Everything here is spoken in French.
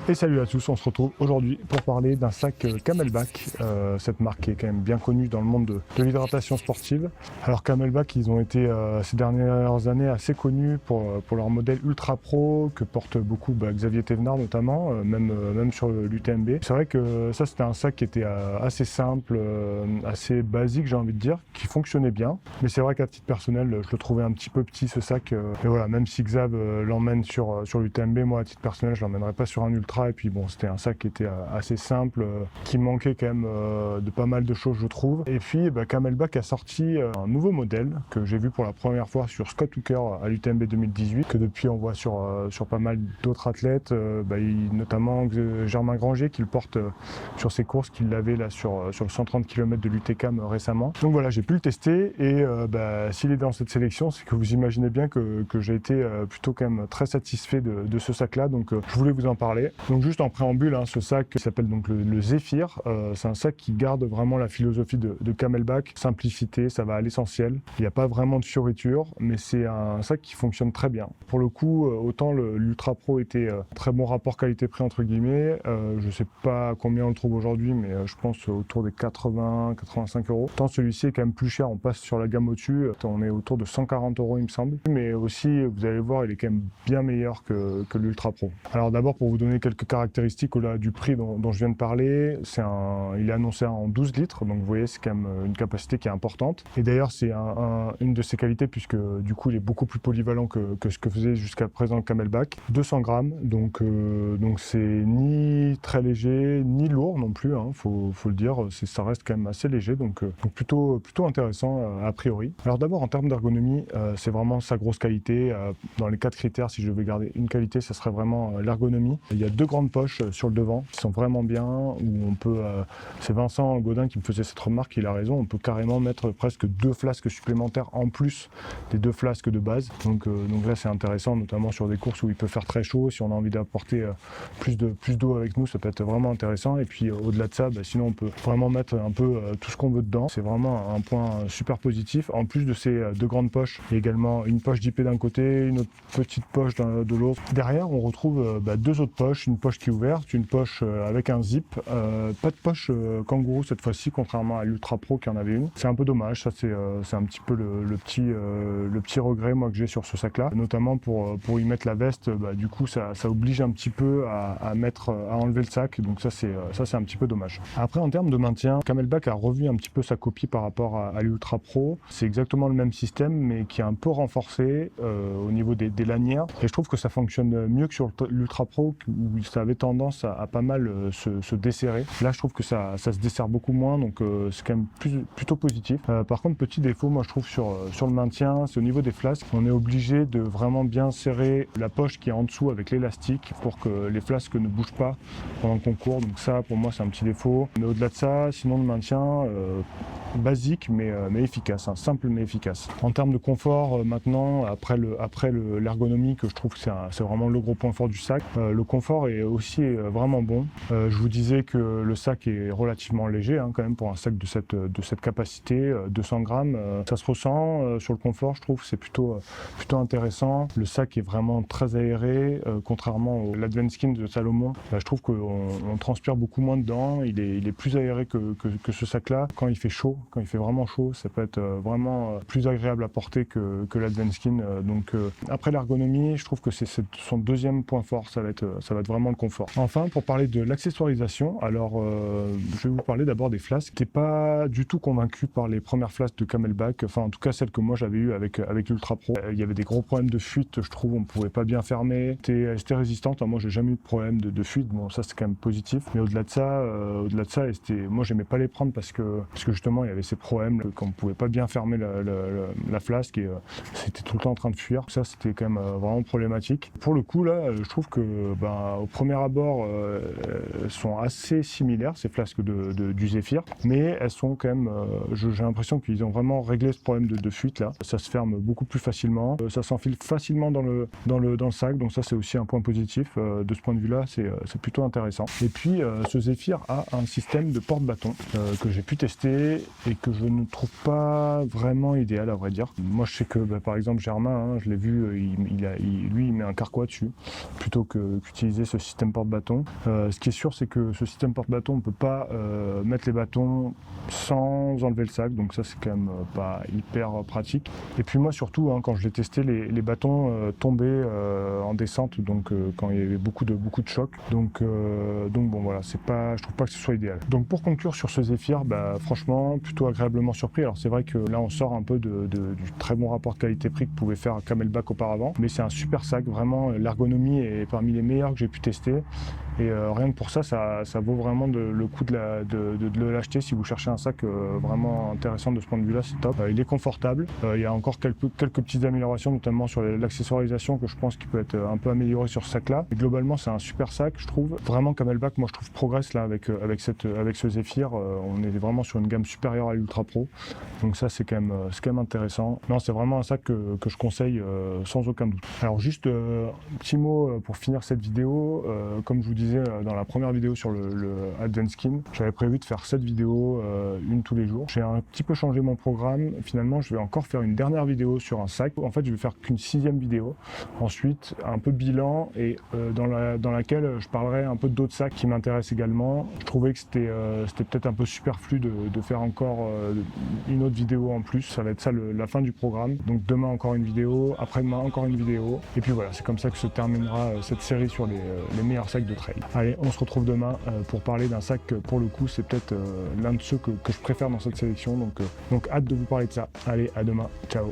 Et salut à tous, on se retrouve aujourd'hui pour parler d'un sac Camelback, cette marque qui est quand même bien connue dans le monde de l'hydratation sportive. Alors Camelback, ils ont été ces dernières années assez connus pour leur modèle Ultra Pro que porte beaucoup Xavier Thévenard notamment, même sur l'UTMB. C'est vrai que ça c'était un sac qui était assez simple, assez basique j'ai envie de dire, qui fonctionnait bien. Mais c'est vrai qu'à titre personnel, je le trouvais un petit peu petit ce sac. Et voilà, même si Xav l'emmène sur l'UTMB, moi à titre personnel je l'emmènerais pas sur un ultra. Et puis bon, c'était un sac qui était assez simple, qui manquait quand même de pas mal de choses je trouve. Et puis Camelback a sorti un nouveau modèle que j'ai vu pour la première fois sur Scott Hooker à l'UTMB 2018, que depuis on voit sur pas mal d'autres athlètes, notamment Germain Granger qui le porte sur ses courses, qu'il l'avait là sur le 130 km de l'UTCAM récemment. Donc voilà, j'ai pu le tester et s'il est dans cette sélection, c'est que vous imaginez bien que j'ai été plutôt quand même très satisfait de ce sac là, donc je voulais vous en parler. Donc juste en préambule, ce sac qui s'appelle donc le Zephyr, c'est un sac qui garde vraiment la philosophie de Camelback, simplicité, ça va à l'essentiel. Il n'y a pas vraiment de fioritures, mais c'est un sac qui fonctionne très bien. Pour le coup, autant l'Ultra Pro était très bon rapport qualité-prix entre guillemets, je sais pas combien on le trouve aujourd'hui, mais je pense autour des 80-85 €. Tant celui-ci est quand même plus cher, on passe sur la gamme au-dessus, on est autour de 140 € il me semble. Mais aussi, vous allez voir, il est quand même bien meilleur que l'Ultra Pro. Alors d'abord, pour vous donner quelques caractéristiques au-delà du prix dont je viens de parler, il est annoncé en 12 litres, donc vous voyez c'est quand même une capacité qui est importante. Et d'ailleurs c'est une de ses qualités puisque du coup il est beaucoup plus polyvalent que ce que faisait jusqu'à présent le Camelback. 200 grammes, donc c'est ni très léger ni lourd non plus, faut le dire, ça reste quand même assez léger, donc plutôt intéressant a priori. Alors d'abord en termes d'ergonomie, c'est vraiment sa grosse qualité. Dans les 4 critères, si je devais garder une qualité, ça serait vraiment l'ergonomie. Il y a 2 grandes poches sur le devant qui sont vraiment bien, où on peut, c'est Vincent Gaudin qui me faisait cette remarque, il a raison, on peut carrément mettre presque 2 flasques supplémentaires en plus des 2 flasques de base. Donc là c'est intéressant, notamment sur des courses où il peut faire très chaud, si on a envie d'apporter plus d'eau avec nous, ça peut être vraiment intéressant. Et puis au-delà de ça, sinon on peut vraiment mettre un peu tout ce qu'on veut dedans. C'est vraiment un point super positif. En plus de ces 2 grandes poches, il y a également une poche d'IP d'un côté, une autre petite poche de l'autre. Derrière on retrouve 2 autres poches, une poche qui est ouverte, une poche avec un zip, pas de poche kangourou cette fois-ci, contrairement à l'Ultra Pro qui en avait une. C'est un peu dommage, ça c'est un petit peu le petit regret moi que j'ai sur ce sac là, notamment pour y mettre la veste. Du coup ça oblige un petit peu à enlever le sac, donc ça c'est un petit peu dommage. Après en termes de maintien, Camelback a revu un petit peu sa copie par rapport à l'Ultra Pro. C'est exactement le même système mais qui est un peu renforcé au niveau des lanières, et je trouve que ça fonctionne mieux que sur l'Ultra Pro où ça avait tendance à pas mal se desserrer. Là je trouve que ça se desserre beaucoup moins, donc c'est quand même plutôt positif. Par contre, petit défaut moi je trouve sur le maintien, c'est au niveau des flasques. On est obligé de vraiment bien serrer la poche qui est en dessous avec l'élastique pour que les flasques ne bougent pas pendant qu'on court, donc ça pour moi c'est un petit défaut. Mais au-delà de ça, sinon le maintien basique mais efficace, simple mais efficace. En termes de confort maintenant, après l'ergonomie que je trouve que c'est vraiment le gros point fort du sac, le confort est aussi vraiment bon. Je vous disais que le sac est relativement léger quand même pour un sac de cette capacité, 200 grammes. Ça se ressent sur le confort, je trouve, c'est plutôt intéressant. Le sac est vraiment très aéré, contrairement à l'Advanced de Salomon. Je trouve qu'on transpire beaucoup moins dedans, il est plus aéré que ce sac-là. Quand il fait chaud, quand il fait vraiment chaud, ça peut être vraiment plus agréable à porter que l'Advanced. Donc après l'ergonomie, je trouve que c'est son deuxième point fort, ça va être vraiment le confort. Enfin, pour parler de l'accessoirisation, alors je vais vous parler d'abord des flasques. J'étais pas du tout convaincu par les premières flasques de Camelback, enfin en tout cas celles que moi j'avais eues avec l'Ultra Pro. Il y avait des gros problèmes de fuite, je trouve, on pouvait pas bien fermer. C'était résistante, moi j'ai jamais eu de problème de fuite, bon ça c'est quand même positif. Mais au-delà de ça, moi j'aimais pas les prendre parce que justement il y avait ces problèmes qu'on pouvait pas bien fermer la flasque et c'était tout le temps en train de fuir. Ça c'était quand même vraiment problématique. Pour le coup là, je trouve que au premier abord sont assez similaires ces flasques du Zephyr, mais elles sont quand même, j'ai l'impression qu'ils ont vraiment réglé ce problème de fuite là. Ça se ferme beaucoup plus facilement, ça s'enfile facilement dans le sac, donc ça c'est aussi un point positif. De ce point de vue là, c'est plutôt intéressant. Et puis ce Zephyr a un système de porte-bâton que j'ai pu tester et que je ne trouve pas vraiment idéal à vrai dire. Moi je sais que par exemple Germain, je l'ai vu, lui il met un carquois dessus plutôt qu'utiliser ce ce système porte-bâton. Ce qui est sûr, c'est que ce système porte-bâton, on ne peut pas mettre les bâtons sans enlever le sac, donc ça c'est quand même pas hyper pratique. Et puis moi surtout, hein, quand je l'ai testé, les bâtons tombaient en descente, donc quand il y avait beaucoup de chocs. Donc bon voilà, je trouve pas que ce soit idéal. Donc pour conclure sur ce Zephyr, franchement plutôt agréablement surpris. Alors c'est vrai que là on sort un peu du très bon rapport qualité-prix que pouvait faire Camelback auparavant, mais c'est un super sac, vraiment l'ergonomie est parmi les meilleures que j'ai pu tester. Et rien que pour ça vaut vraiment le coup de l'acheter si vous cherchez un sac vraiment intéressant de ce point de vue-là, c'est top. Il est confortable, il y a encore quelques petites améliorations, notamment sur l'accessoirisation que je pense qu'il peut être un peu amélioré sur ce sac-là. Et globalement, c'est un super sac, je trouve. Vraiment, Camelback, moi je trouve progresse là avec ce Zephyr. On est vraiment sur une gamme supérieure à l'Ultra Pro. Donc ça, c'est quand même intéressant. Non, c'est vraiment un sac que je conseille sans aucun doute. Alors juste un petit mot pour finir cette vidéo. Comme je vous disais dans la première vidéo sur le Advanced Skin, j'avais prévu de faire 7 vidéos, une tous les jours. J'ai un petit peu changé mon programme. Finalement, je vais encore faire une dernière vidéo sur un sac. En fait, je vais faire qu'une 6e vidéo. Ensuite, un peu bilan et dans laquelle je parlerai un peu d'autres sacs qui m'intéressent également. Je trouvais que c'était peut-être un peu superflu de faire encore une autre vidéo en plus. Ça va être ça la fin du programme. Donc demain encore une vidéo, après-demain encore une vidéo. Et puis voilà, c'est comme ça que se terminera cette série sur les meilleurs sacs de trail. Allez, on se retrouve demain pour parler d'un sac, pour le coup, c'est peut-être l'un de ceux que je préfère dans cette sélection. Donc hâte de vous parler de ça. Allez, à demain. Ciao.